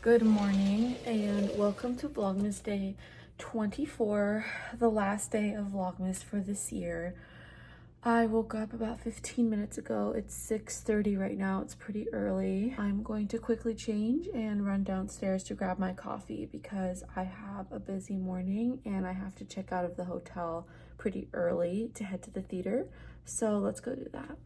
Good morning and welcome to Vlogmas day 24, the last day of Vlogmas for this year. I woke up about 15 minutes ago. It's 6:30 right now. It's pretty early. I'm going to quickly change and run downstairs to grab my coffee because I have a busy morning and I have to check out of the hotel pretty early to head to the theater. So let's go do that.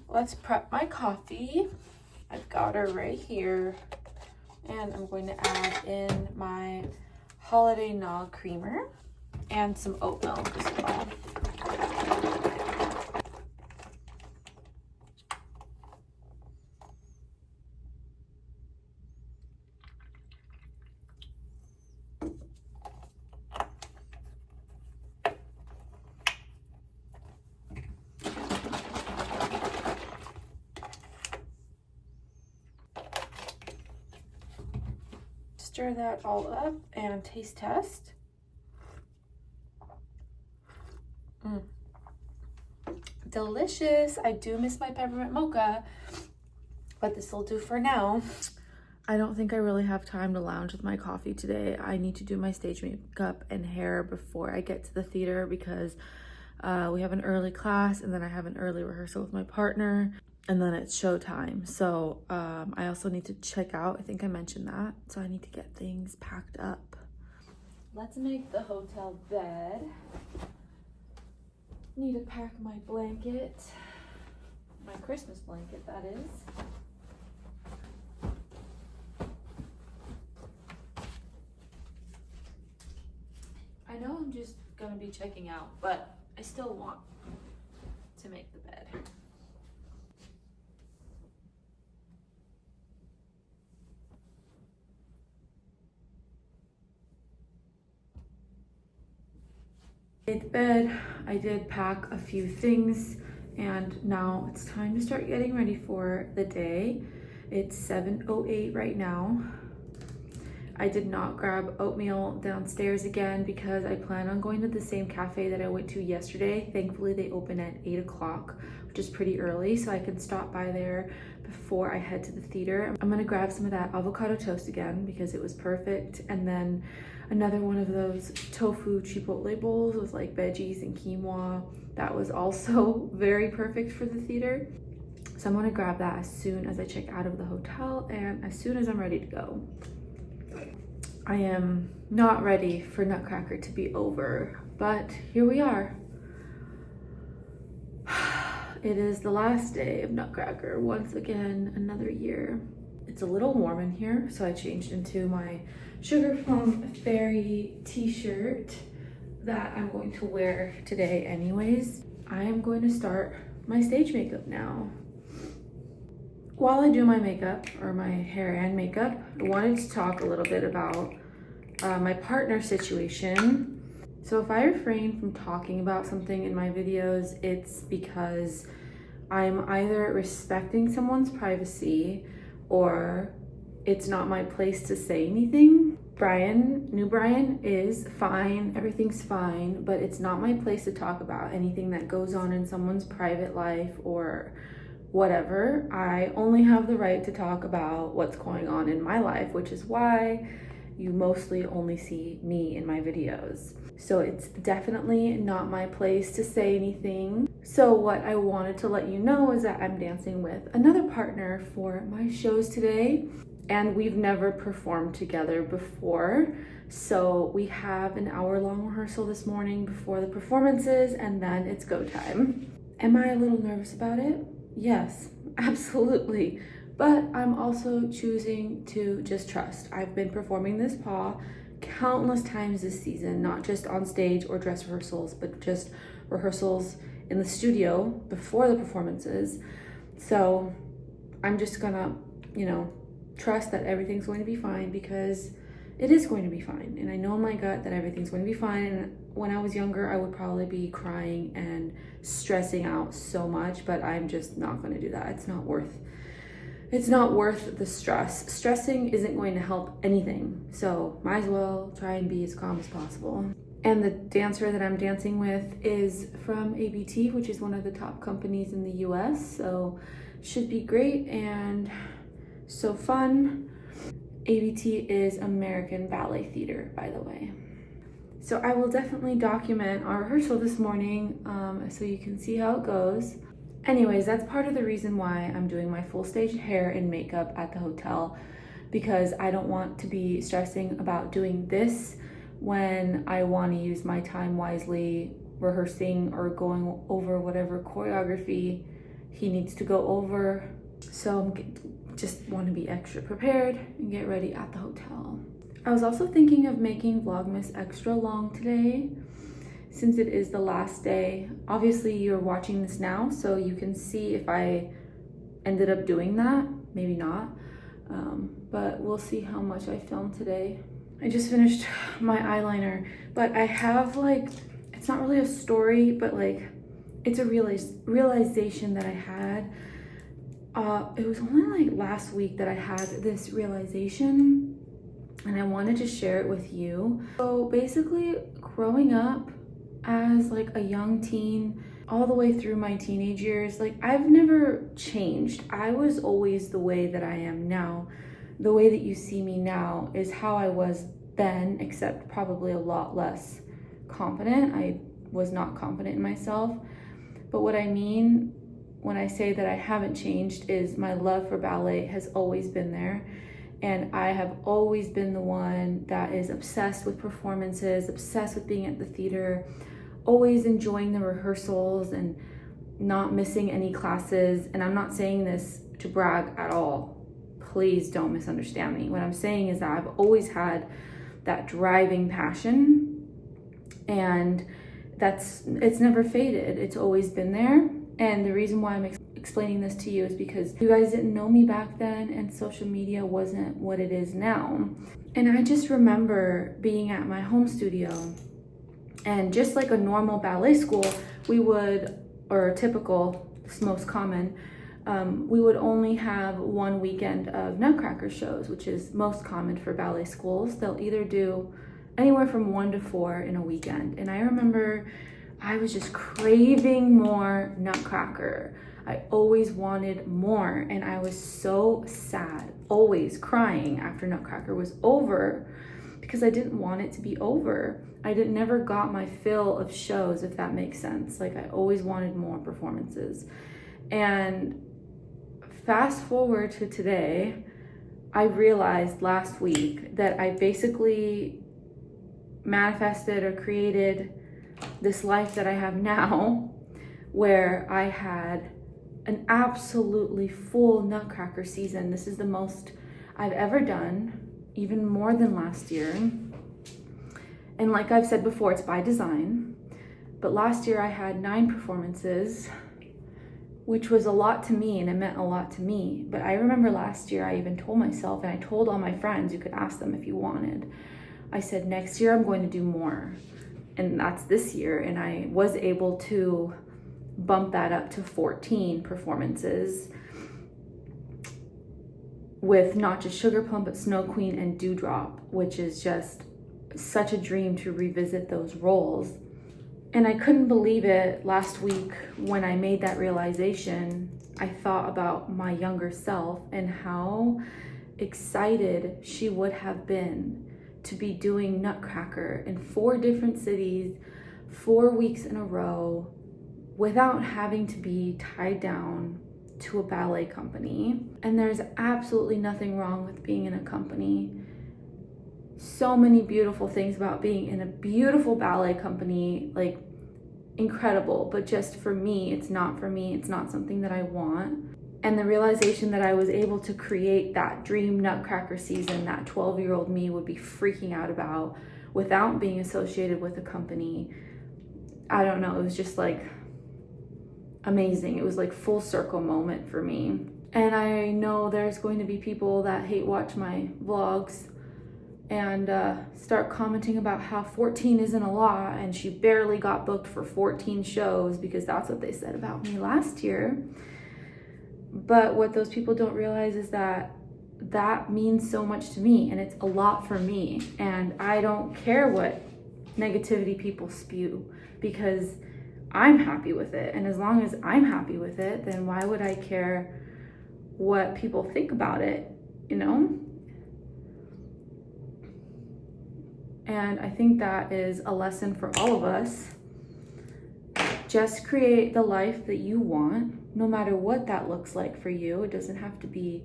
Let's prep my coffee. I've got her right here. And I'm going to add in my holiday nog creamer and some oat milk as well. Stir that all up and taste test. Delicious. I do miss my peppermint mocha, but this will do for now. I don't think I really have time to lounge with my coffee today. I need to do my stage makeup and hair before I get to the theater because we have an early class and then I have an early rehearsal with my partner. And then it's showtime. So I also need to check out. I think I mentioned that. So I need to get things packed up. Let's make the hotel bed. Need to pack my blanket. My Christmas blanket, that is. I know I'm just gonna be checking out, but I still want to make the bed. Made the bed. I did pack a few things and now it's time to start getting ready for the day. It's 7:08 right now. I did not grab oatmeal downstairs again because I plan on going to the same cafe that I went to yesterday. Thankfully they open at 8 o'clock, which is pretty early, so I can stop by there before I head to the theater. I'm gonna grab some of that avocado toast again because it was perfect, and then another one of those tofu chipotle bowls with like veggies and quinoa. That was also very perfect for the theater. So I'm gonna grab that as soon as I check out of the hotel and as soon as I'm ready to go. I am not ready for Nutcracker to be over, but here we are. It is the last day of Nutcracker, once again, another year. It's a little warm in here, so I changed into my Sugar Plum Fairy t-shirt that I'm going to wear today anyways. I am going to start my stage makeup now. While I do my makeup, or my hair and makeup, I wanted to talk a little bit about my partner situation. So if I refrain from talking about something in my videos, it's because I'm either respecting someone's privacy or it's not my place to say anything. New Brian is fine, everything's fine, but it's not my place to talk about anything that goes on in someone's private life or whatever. I only have the right to talk about what's going on in my life, which is why you mostly only see me in my videos. So it's definitely not my place to say anything. So what I wanted to let you know is that I'm dancing with another partner for my shows today, and we've never performed together before. So we have an hour-long rehearsal this morning before the performances, and then it's go time. Am I a little nervous about it? Yes, absolutely. But I'm also choosing to just trust. I've been performing this paw countless times this season, not just on stage or dress rehearsals, but just rehearsals in the studio before the performances. So I'm just gonna, trust that everything's going to be fine, because it is going to be fine. And I know in my gut that everything's going to be fine. And when I was younger, I would probably be crying and stressing out so much, but I'm just not going to do that. It's not worth the stress. Stressing isn't going to help anything. So might as well try and be as calm as possible. And the dancer that I'm dancing with is from ABT, which is one of the top companies in the US. So should be great and so fun. ABT is American Ballet Theater, by the way. So I will definitely document our rehearsal this morning so you can see how it goes. Anyways, that's part of the reason why I'm doing my full stage hair and makeup at the hotel, because I don't want to be stressing about doing this when I want to use my time wisely rehearsing or going over whatever choreography he needs to go over. So just want to be extra prepared and get ready at the hotel. I was also thinking of making Vlogmas extra long today, since it is the last day. Obviously you're watching this now, so you can see if I ended up doing that, maybe not, but we'll see how much I filmed today. I just finished my eyeliner, but I have it's not really a story, but it's a realization that I had. It was only last week that I had this realization, and I wanted to share it with you. So basically, growing up as a young teen, all the way through my teenage years, I've never changed. I was always the way that I am now. The way that you see me now is how I was then, except probably a lot less confident. I was not confident in myself. But what I mean when I say that I haven't changed is my love for ballet has always been there. And I have always been the one that is obsessed with performances, obsessed with being at the theater, always enjoying the rehearsals and not missing any classes. And I'm not saying this to brag at all. Please don't misunderstand me. What I'm saying is that I've always had that driving passion, and it's never faded. It's always been there. And the reason why I'm explaining this to you is because you guys didn't know me back then, and social media wasn't what it is now. And I just remember being at my home studio, and just like a normal ballet school, we would, or typical, it's most common, we would only have one weekend of Nutcracker shows, which is most common for ballet schools. They'll either do anywhere from 1 to 4 in a weekend. And I remember I was just craving more Nutcracker. I always wanted more, and I was so sad, always crying after Nutcracker was over, because I didn't want it to be over. I never got my fill of shows, if that makes sense. I always wanted more performances. And fast forward to today, I realized last week that I basically manifested or created this life that I have now, where I had an absolutely full Nutcracker season. This is the most I've ever done, even more than last year. And like I've said before, it's by design. But last year I had 9 performances, which was a lot to me, and it meant a lot to me. But I remember last year I even told myself, and I told all my friends, you could ask them if you wanted, I said, next year I'm going to do more. And that's this year. And I was able to bump that up to 14 performances with not just Sugar Plum, but Snow Queen and Dewdrop, which is just such a dream to revisit those roles. And I couldn't believe it last week when I made that realization. I thought about my younger self and how excited she would have been to be doing Nutcracker in 4 different cities, 4 weeks in a row, without having to be tied down to a ballet company. And there's absolutely nothing wrong with being in a company. So many beautiful things about being in a beautiful ballet company, incredible, but just for me, it's not for me. It's not something that I want. And the realization that I was able to create that dream Nutcracker season that 12-year-old me would be freaking out about without being associated with a company. I don't know, it was just like amazing. It was like full circle moment for me. And I know there's going to be people that hate watch my vlogs and start commenting about how 14 isn't a lot and she barely got booked for 14 shows because that's what they said about me last year. But what those people don't realize is that that means so much to me and it's a lot for me. And I don't care what negativity people spew because I'm happy with it. And as long as I'm happy with it, then why would I care what people think about it, you know? And I think that is a lesson for all of us. Just create the life that you want, no matter what that looks like for you. It doesn't have to be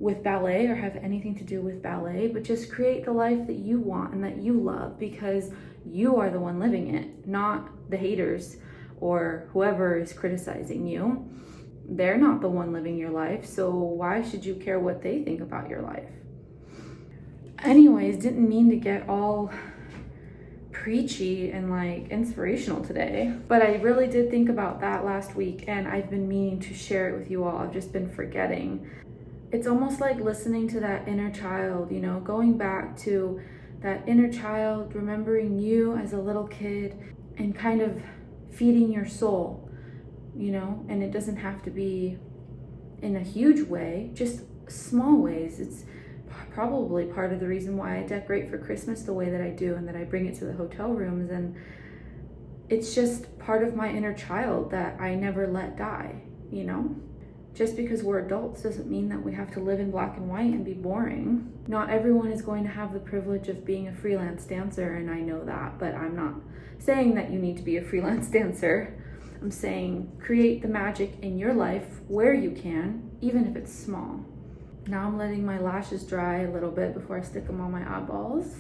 with ballet or have anything to do with ballet, but just create the life that you want and that you love because you are the one living it, not the haters or whoever is criticizing you. They're not the one living your life, so why should you care what they think about your life? Anyways, didn't mean to get all preachy and like inspirational today, but I really did think about that last week and I've been meaning to share it with you all. I've just been forgetting. It's almost like listening to that inner child, you know, going back to that inner child, remembering you as a little kid and kind of feeding your soul, you know, and it doesn't have to be in a huge way, just small ways. It's probably part of the reason why I decorate for Christmas the way that I do and that I bring it to the hotel rooms. And it's just part of my inner child that I never let die, you know? Just because we're adults doesn't mean that we have to live in black and white and be boring. Not everyone is going to have the privilege of being a freelance dancer, and I know that, but I'm not saying that you need to be a freelance dancer. I'm saying create the magic in your life where you can, even if it's small. Now I'm letting my lashes dry a little bit before I stick them on my eyeballs.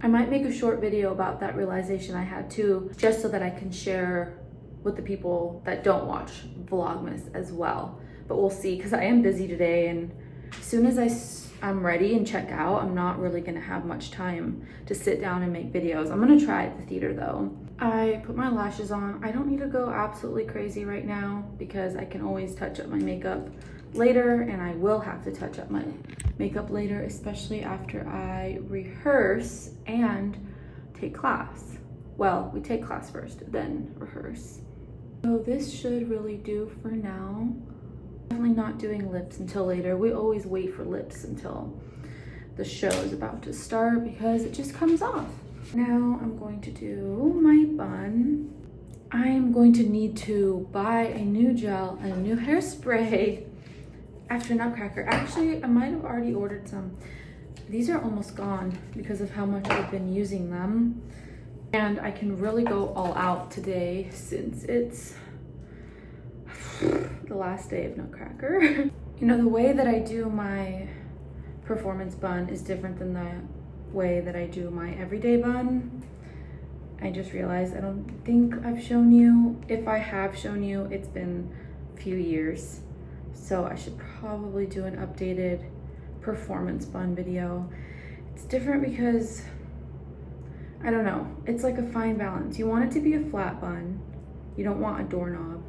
I might make a short video about that realization I had too, just so that I can share with the people that don't watch Vlogmas as well. But we'll see, because I am busy today, and as soon as I'm ready and check out, I'm not really gonna have much time to sit down and make videos. I'm gonna try at the theater though. I put my lashes on. I don't need to go absolutely crazy right now because I can always touch up my makeup later, and I will have to touch up my makeup later, especially after I rehearse and take class. Well, we take class first, then rehearse. So this should really do for now. Definitely not doing lips until later. We always wait for lips until the show is about to start because it just comes off. Now I'm going to do my bun. I'm going to need to buy a new gel and a new hairspray after Nutcracker. Actually, I might have already ordered some. These are almost gone because of how much I've been using them. And I can really go all out today since it's the last day of Nutcracker. You know, the way that I do my performance bun is different than the way that I do my everyday bun. I just realized I don't think I've shown you. If I have shown you, it's been a few years. So I should probably do an updated performance bun video. It's different because, I don't know, it's like a fine balance. You want it to be a flat bun. You don't want a doorknob,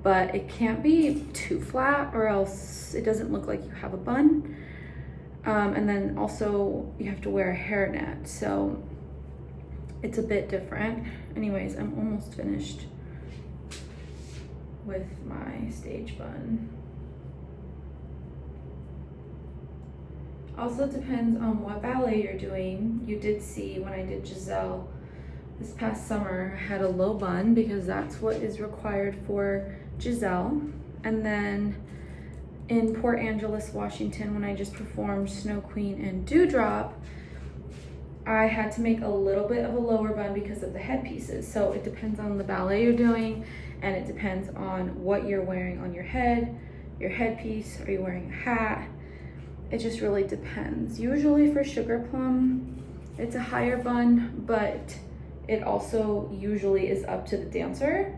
but it can't be too flat or else it doesn't look like you have a bun. And then also you have to wear a hairnet, so it's a bit different. Anyways, I'm almost finished with my stage bun. Also depends on what ballet you're doing. You did see when I did Giselle this past summer, I had a low bun because that's what is required for Giselle. And then in Port Angeles, Washington, when I just performed Snow Queen and Dewdrop, I had to make a little bit of a lower bun because of the headpieces. So it depends on the ballet you're doing, and it depends on what you're wearing on your head, your headpiece. Are you wearing a hat? It just really depends. Usually for Sugar Plum, it's a higher bun, but it also usually is up to the dancer.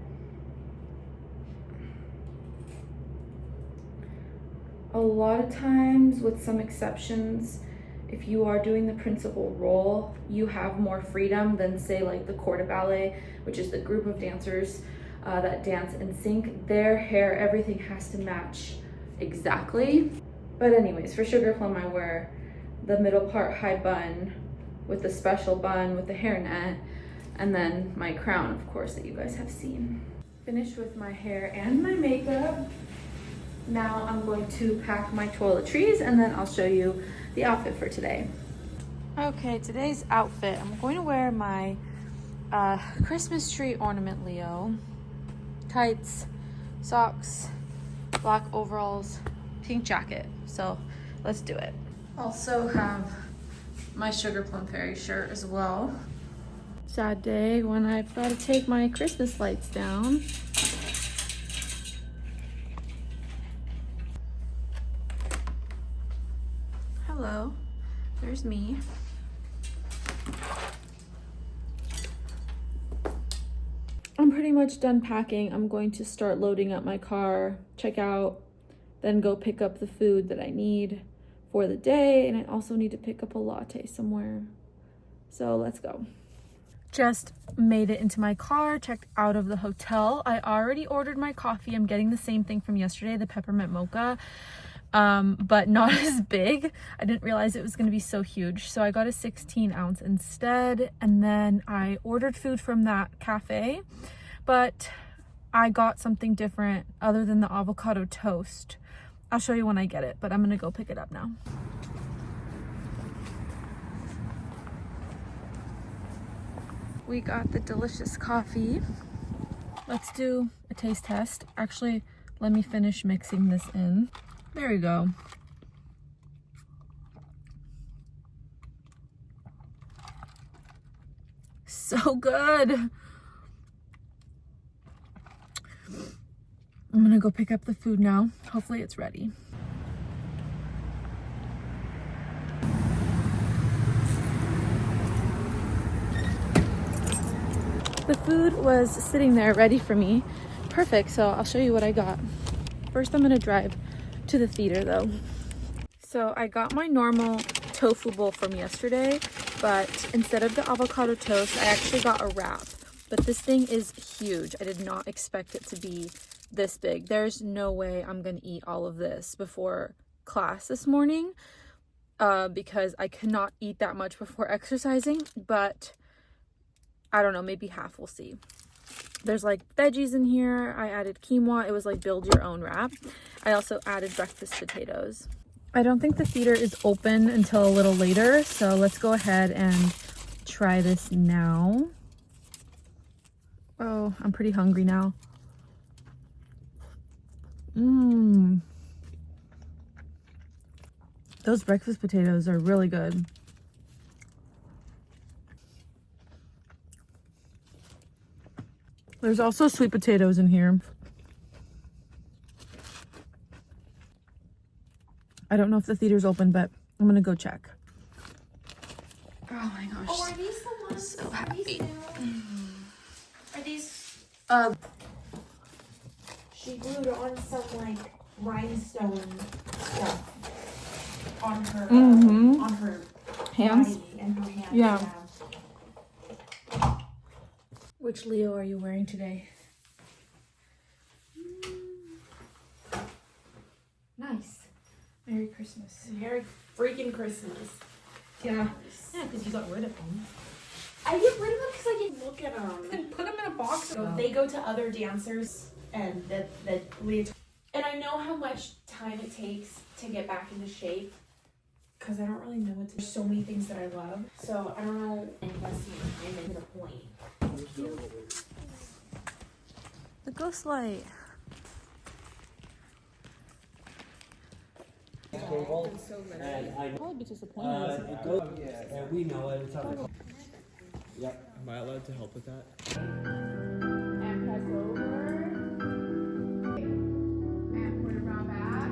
A lot of times, with some exceptions, if you are doing the principal role, you have more freedom than, say, like the corps de ballet, which is the group of dancers that dance in sync. Their hair, everything has to match exactly. But anyways, for Sugar Plum, I wear the middle part high bun with the special bun with the hairnet, and then my crown, of course, that you guys have seen. Finished with my hair and my makeup. Now I'm going to pack my toiletries, and then I'll show you the outfit for today. Okay, today's outfit. I'm going to wear my Christmas tree ornament Leo. Tights, socks, black overalls, pink jacket. So let's do it. Also have my Sugar Plum Fairy shirt as well. Sad day when I've got to take my Christmas lights down. Hello, there's me. I'm pretty much done packing. I'm going to start loading up my car, check out, then go pick up the food that I need for the day. And I also need to pick up a latte somewhere. So let's go. Just made it into my car, checked out of the hotel. I already ordered my coffee. I'm getting the same thing from yesterday, the peppermint mocha. But not as big. I didn't realize it was going to be so huge. So I got a 16 ounce instead. And then I ordered food from that cafe, but I got something different other than the avocado toast. I'll show you when I get it, but I'm going to go pick it up now. We got the delicious coffee. Let's do a taste test. Actually, let me finish mixing this in. There we go. So good. I'm gonna go pick up the food now. Hopefully it's ready. The food was sitting there ready for me. Perfect, so I'll show you what I got. First, I'm gonna drive to the theater though. So I got my normal tofu bowl from yesterday, but instead of the avocado toast, I actually got a wrap. But this thing is huge. I did not expect it to be this big. There's no way I'm gonna eat all of this before class this morning because I cannot eat that much before exercising, but I don't know, maybe half, we'll see. There's like veggies in here. I added quinoa. It was like build your own wrap. I also added breakfast potatoes. I don't think the theater is open until a little later, so let's go ahead and try this now. Oh, I'm pretty hungry now. Those breakfast potatoes are really good. There's also sweet potatoes in here. I don't know if the theater's open, but I'm gonna go check. Oh my gosh. Oh, are these the ones? So happy. Are these? She glued on some like rhinestone stuff on her on her Hands? body and her hands. Yeah. Which Leo are you wearing today? Nice. Merry Christmas. Merry freaking Christmas. Yeah. Yeah, because you got rid of them. I get rid of them because I can look at them. And put them in a box. So they go to other dancers and that lead. And I know how much time it takes to get back into shape because I don't really know what to. There's so many things that I love. So I don't know investing time into the point. The ghost light. I'll be disappointed. And we know it. It's on. Yep. Am I allowed to help with that? And press over. And put it around back.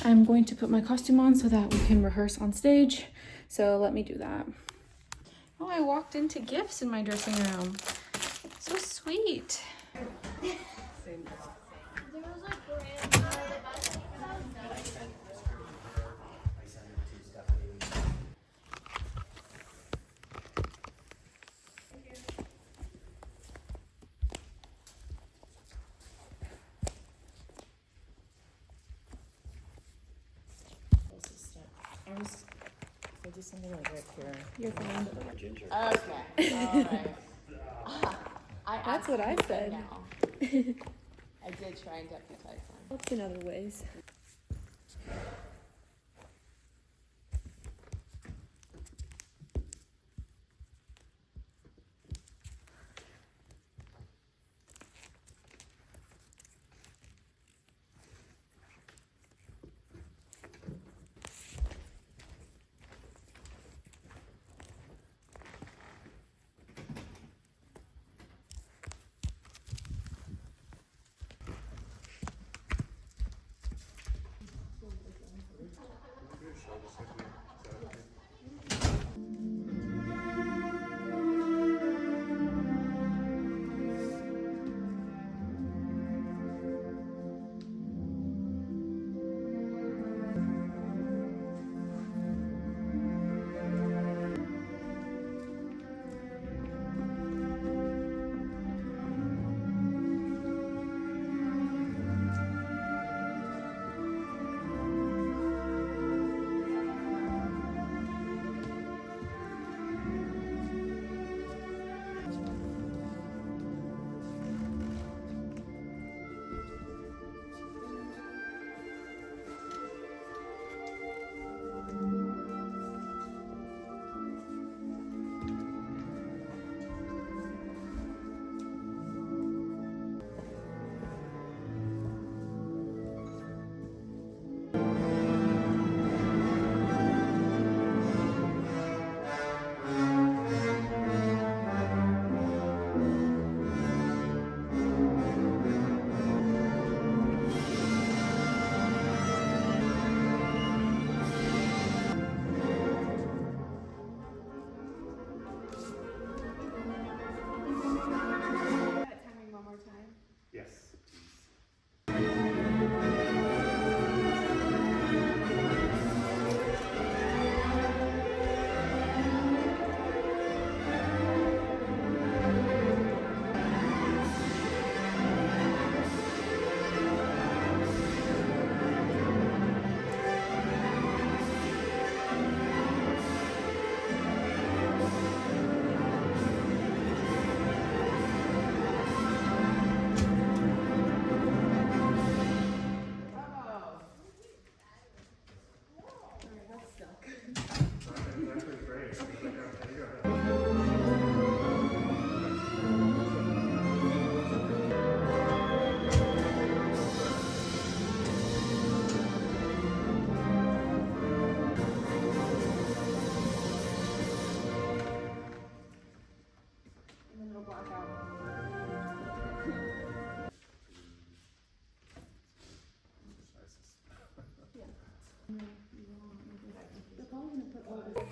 I'm going to put my costume on so that we can rehearse on stage. So let me do that. Oh, I walked into gifts in my dressing room. So sweet. I'll do something like right here. You're fine. Okay. All right. That's what I said. Now. I did try and deputize them. Helps in other ways.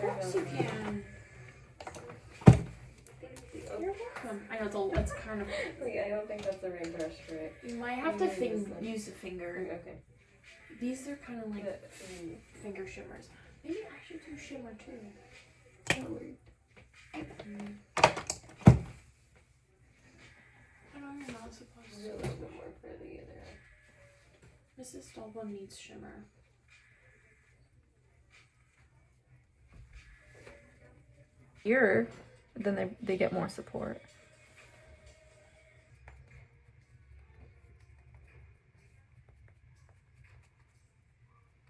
Yes, you can. You're welcome. I know it's kind of. Wait, I don't think that's the right brush for it. You might have to use a finger. Okay. These are kind of like finger shimmers. Maybe I should do shimmer too. Totally. I know you're not supposed A to. little bit more furthy in there. Mrs. Stolba needs shimmer. Here, then they get more support.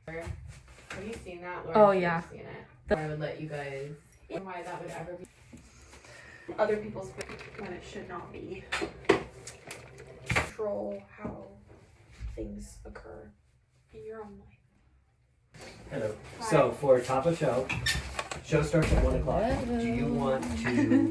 Have you seen that? Oh, yeah. I've seen it. I would let you guys. Why that would ever be Other people's when it should not be. Control how things occur in your own life. Hello. So for top of show starts at 1 o'clock. Do you want to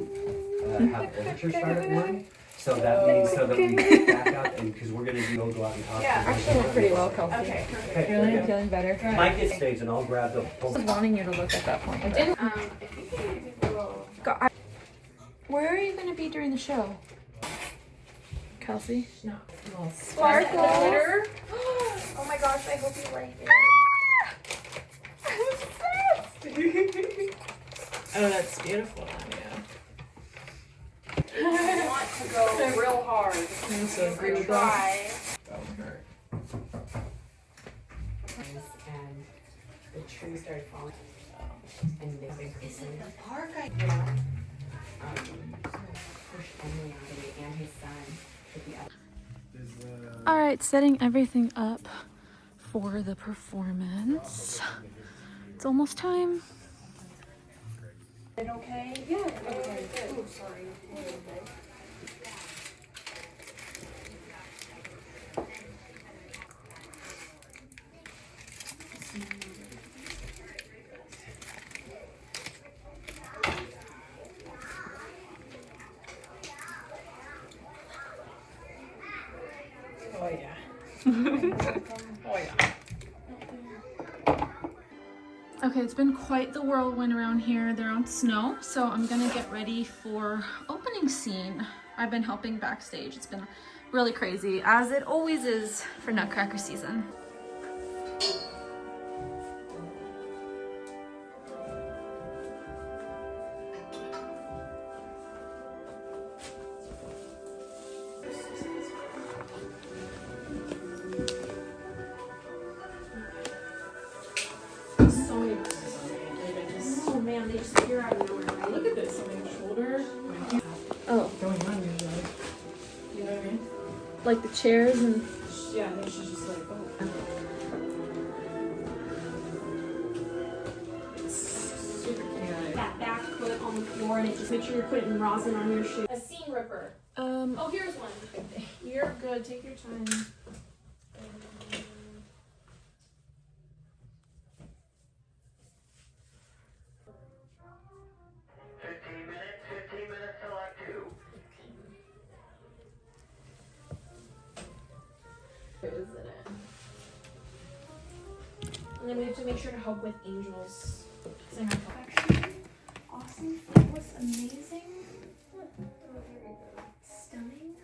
have overture start at 1? So that means so that we get back out and because because we're gonna go out and talk. Yeah, to Actually went pretty well, Kelsey. Okay, perfect. Okay, Feeling, good. feeling better. Mike gets stage and I'll grab the I was wanting you to look at that point. I think maybe we'll. Where are you going to be during the show? Kelsey? No. Sparkle. Glitter. Oh my gosh, I hope you like it. Oh, that's beautiful. Yeah. I want to go real hard. I'm so You could try. And the tree started falling. And they basically Park, I pushed Emily out of it and his son to the other. All right, setting everything up for the performance. It's almost time. Is it okay? Yeah. Okay. Oh, sorry. Oh yeah. Oh yeah. Okay, it's been quite the whirlwind around here. They're on snow, so I'm gonna get ready for opening scene. I've been helping backstage. It's been really crazy, as it always is for Nutcracker season. So many pieces on it. Like, I just, oh man, they just appear out of nowhere. Right? Look at this. So many shoulder. Oh, Going on your leg. You know what I mean? like the chairs and... Yeah, I think she's just like, oh. It's super cute. That back foot on the floor, and it just make sure you're putting rosin on your shoe. A seam ripper. Oh, here's one. You're good. Take your time. And then we have to make sure to help with angels. Awesome. That was amazing. Stunning.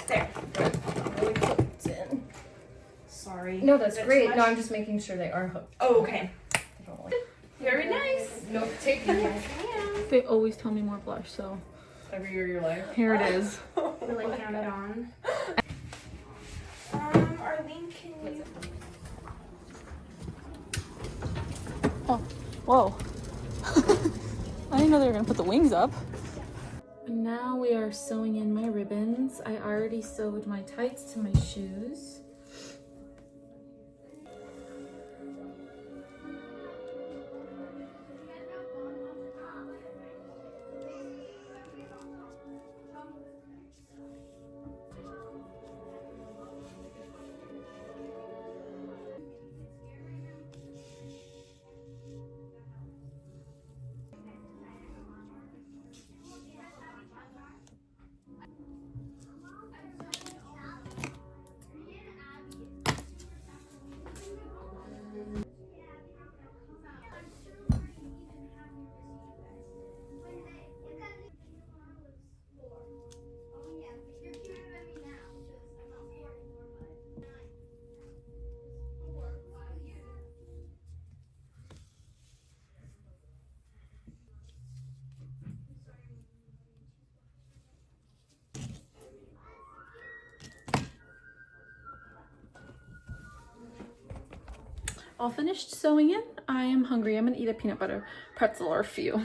There. Really hooked in. Sorry. No, that's Is that great. too No, much? I'm just making sure they are hooked. Oh, okay. I don't like Very nice. no taking They always tell me more blush, so every year of your life. here it is. Really count it on. Arlene, can you? Whoa. I didn't know they were gonna put the wings up. And now we are sewing in my ribbons. I already sewed my tights to my shoes. All finished sewing in. I am hungry. I'm gonna eat a peanut butter pretzel or a few.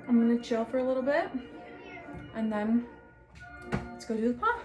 I'm gonna chill for a little bit and then let's go do the pop.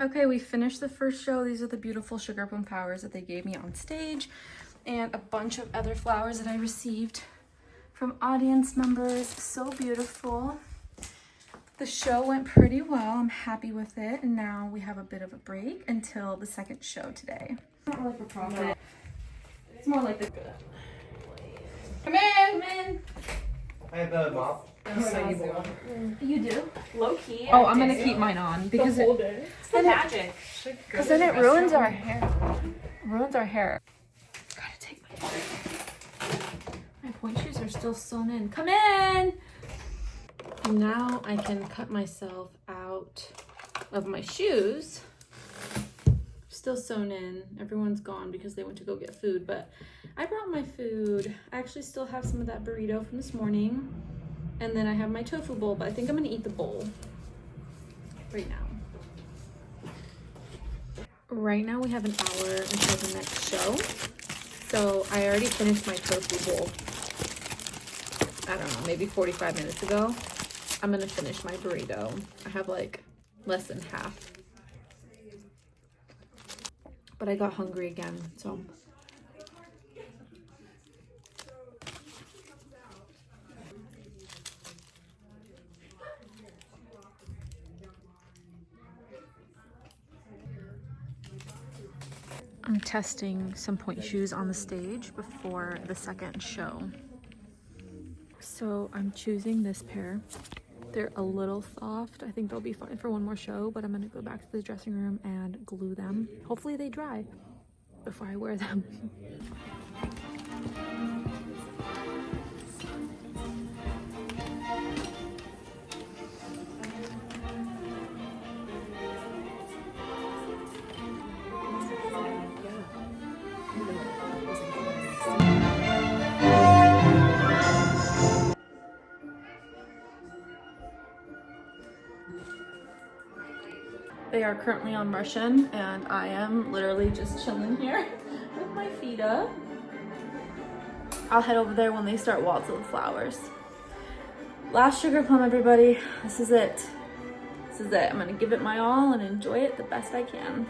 Okay, we finished the first show. These are the beautiful sugar plum flowers that they gave me on stage, and a bunch of other flowers that I received from audience members. So beautiful. The show went pretty well. I'm happy with it, and now we have a bit of a break until the second show today. Not really for profit. It's more like the Come in! Come in. I have a mop. You do? Low key. Oh, I'm gonna keep mine on because It's the magic. because then it ruins our hair. Ruins our hair. Gotta take my point shoes are still sewn in. Come in. And now I can cut myself out of my shoes. Still sewn in. Everyone's gone because they went to go get food, but I brought my food. I actually still have some of that burrito from this morning. And then I have my tofu bowl, but I think I'm gonna eat the bowl right now. Right now we have an hour until the next show. So I already finished my tofu bowl. I don't know, maybe 45 minutes ago. I'm gonna finish my burrito. I have like less than half. But I got hungry again, so. I'm testing some point shoes on the stage before the second show. So I'm choosing this pair. They're a little soft. I think they'll be fine for one more show, but I'm gonna go back to the dressing room and glue them. Hopefully they dry before I wear them. They are currently on Russian, and I am literally just chilling here with my feet up. I'll head over there when they start waltzing with flowers. Last sugar plum, everybody. This is it. This is it. I'm gonna give it my all and enjoy it the best I can.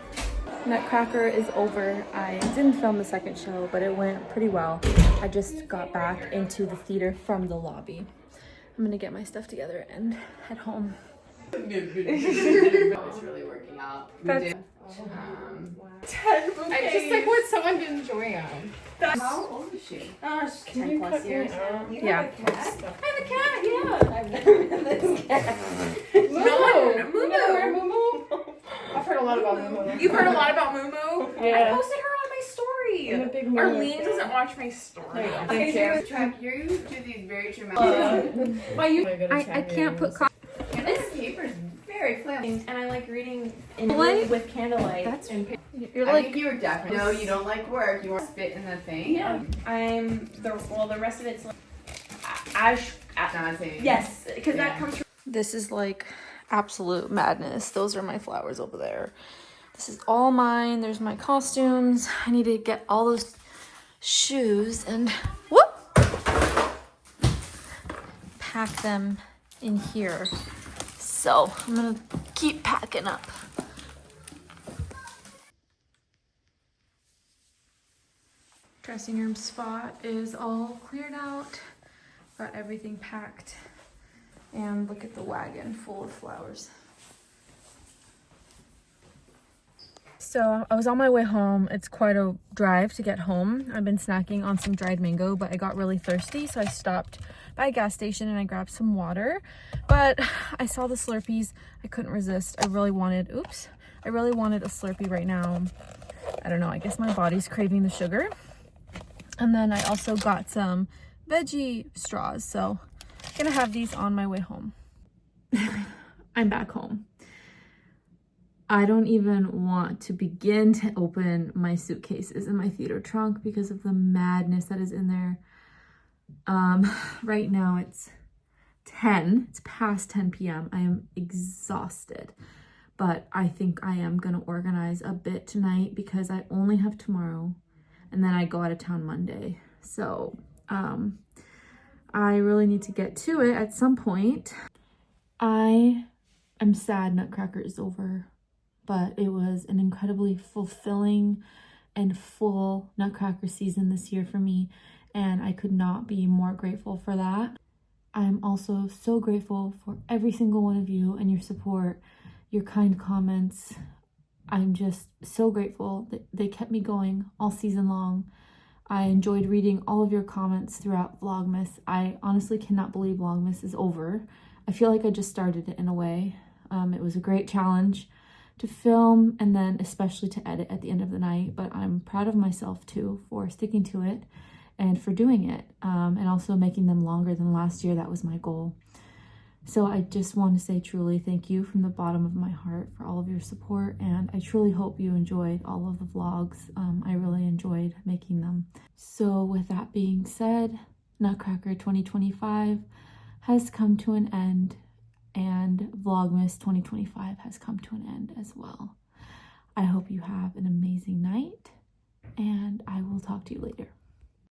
Nutcracker is over. I didn't film the second show, but it went pretty well. I just got back into the theater from the lobby. I'm gonna get my stuff together and head home. It's really working out. That's- 10 bouquets. I just like want someone to enjoy them. How old is she? 10 plus years. Yeah. I have a cat, yeah. Moo. I've heard a lot about Moo. You've heard a lot about Moo Moo? Yeah. I posted her on my story. I'm a big Miller Arlene fan. doesn't watch my story. There you go. Okay, Thank so you do these very dramatic. I can't put And this paper is very flammable. And I like reading Candlelight? with candlelight. That's and you're I like think you were definitely. No, you don't like work. You want to spit in the thing. yeah, I'm the rest of it's like ash. Nauseating. Yes, because Yeah. that comes from. this is like absolute madness. Those are my flowers over there. This is all mine. There's my costumes. I need to get all those shoes and whoop pack them in here. So I'm gonna keep packing up. Dressing room spot is all cleared out. Got everything packed. And look at the wagon full of flowers. So I was on my way home. It's quite a drive to get home. I've been snacking on some dried mango, but I got really thirsty, so I stopped by a gas station and I grabbed some water. But I saw the Slurpees. I couldn't resist. I really wanted a Slurpee right now. I don't know, I guess my body's craving the sugar. And then I also got some veggie straws, so I'm gonna have these on my way home. I'm back home. I don't even want to begin to open my suitcases in my theater trunk because of the madness that is in there. Right now it's past 10 p.m. I am exhausted, but I think I am gonna organize a bit tonight because I only have tomorrow and then I go out of town Monday. So, I really need to get to it at some point. I am sad Nutcracker is over, but it was an incredibly fulfilling and full Nutcracker season this year for me, and I could not be more grateful for that. I'm also so grateful for every single one of you and your support, your kind comments. I'm just so grateful that they kept me going all season long. I enjoyed reading all of your comments throughout Vlogmas. I honestly cannot believe Vlogmas is over. I feel like I just started it in a way. It was a great challenge to film and then especially to edit at the end of the night, but I'm proud of myself too for sticking to it and for doing it, and also making them longer than last year. That was my goal. So I just want to say truly thank you from the bottom of my heart for all of your support, and I truly hope you enjoyed all of the vlogs. I really enjoyed making them. So with that being said, Nutcracker 2025 has come to an end, and Vlogmas 2025 has come to an end as well. I hope you have an amazing night, and I will talk to you later.